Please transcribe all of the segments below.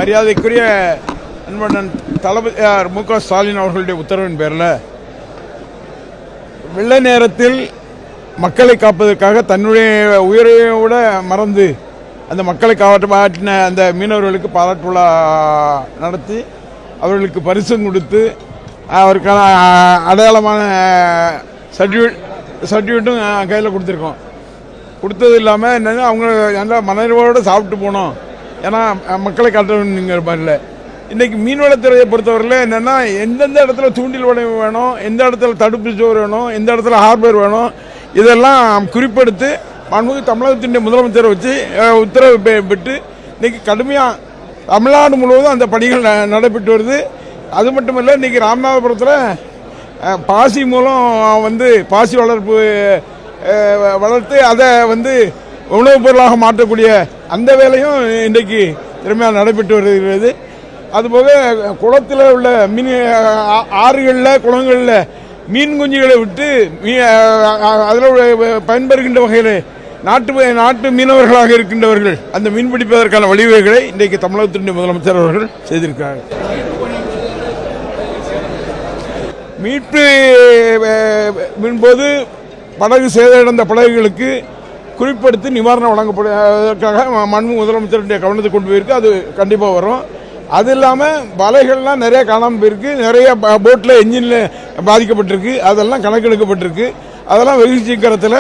மரியாதைக்குரிய அன்பன் தளபதி மு.க. ஸ்டாலின் அவர்களுடைய உத்தரவின் பேரில் வெள்ள நேரத்தில் மக்களை காப்பதற்காக தன்னுடைய உயிரையோட மறந்து அந்த மக்களை காப்பாற்றின அந்த மீனவர்களுக்கு பாராட்டு விழா நடத்தி அவர்களுக்கு பரிசும் கொடுத்து அவருக்கான அடையாளமான சர்டிஃபிகேட்டும் கையில் கொடுத்துருக்கோம். கொடுத்தது இல்லாமல் என்னென்னா அவங்க நல்லா மனநிறைவோடு சாப்பிட்டு போனோம். ஏன்னா மக்களை காட்டணுங்கிற மாதிரில இன்றைக்கி மீன்வளத்துறையை பொறுத்தவரையில் என்னென்னா எந்தெந்த இடத்துல தூண்டில் வளைவு வேணும், எந்த இடத்துல தடுப்பு சுவர் வேணும், எந்த இடத்துல ஹார்பர் வேணும், இதெல்லாம் குறிப்பெடுத்து மாண்புமிகு தமிழகத்தினுடைய முதலமைச்சரை வச்சு உத்தரவு பெற்று இன்றைக்கி கடுமையாக தமிழ்நாடு முழுவதும் அந்த பணிகள் நடைபெற்று வருது. அது மட்டும் இல்லை, இன்றைக்கி ராமநாதபுரத்தில் பாசி மூலம் பாசி வளர்த்து அதை உணவுப் பொருளாக மாற்றக்கூடிய அந்த வேலையும் இன்றைக்கு திறமையாக நடைபெற்று வருகிறது. அதுபோக குளத்தில் உள்ள மீன் ஆறுகளில் குளங்களில் மீன் குஞ்சுகளை விட்டு அதில் பயன்பெறுகின்ற வகையில் நாட்டு மீனவர்களாக இருக்கின்றவர்கள் அந்த மீன் பிடிப்பதற்கான வழிவகைகளை இன்றைக்கு தமிழகத்தினுடைய முதலமைச்சர் அவர்கள் செய்திருக்கிறார்கள். மீட்பு போது படகு சேதமடைந்த படகுகளுக்கு குறிப்பெடுத்து நிவாரணம் வழங்கப்படுவதற்காக மாண்புமிகு முதலமைச்சருடைய கவனத்துக்கு கொண்டு போயிருக்கு. அது கண்டிப்பாக வரும். அது இல்லாமல் வலைகள்லாம் நிறைய காணாமல் போயிருக்கு, நிறைய போட்டில் என்ஜினில் பாதிக்கப்பட்டிருக்கு, அதெல்லாம் கணக்கெடுக்கப்பட்டிருக்கு. அதெல்லாம் வெகு சீக்கிரத்தில்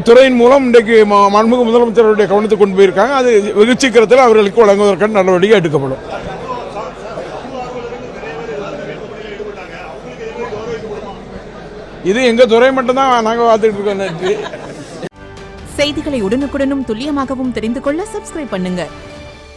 துறையின் மூலம் இன்றைக்கு மாண்புமிகு முதலமைச்சருடைய கவனத்துக்கு கொண்டு போயிருக்காங்க. அது வெகு சீக்கிரத்தில் அவர்களுக்கு வழங்குவதற்கான நடவடிக்கை எடுக்கப்படும். இது எங்க துறை மட்டும்தான் நாங்கள் பார்த்துட்டு இருக்கோம். செய்திகளை உடனுக்குடனும் துல்லியமாகவும் தெரிந்து கொள்ள சப்ஸ்கிரைப் பண்ணுங்க.